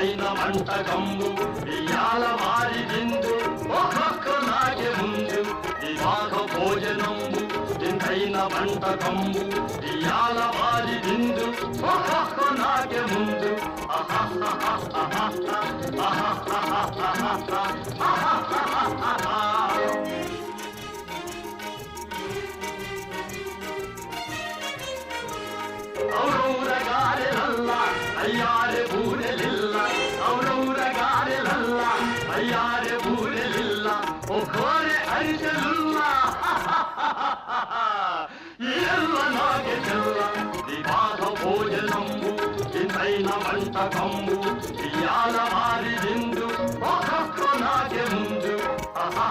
ఇంతైన వంటకంబు ఇయాల వారి విందు ఒక్కొక్కలాగే ముందు వివాహ భోజనంబు ఇంతైన వంటకంబు ఇయాల వారి విందు ఒక్కొక్కలాగే ముందు ఔరౌరగారెలల్ల అయ్యారె బూరెలిల్ల ఔరౌరగారెలల్ల అయ్యారె బూరెలిల్ల ఒక్కోరె అరిసెలుల్ల ఇయల్ల నాగే చెల్ల వివాహ భోజనంబు ఇంతైన వంటకంబు ఇయాల వారి విందు ఒక్కొక్క నాగే ముందు ఆహా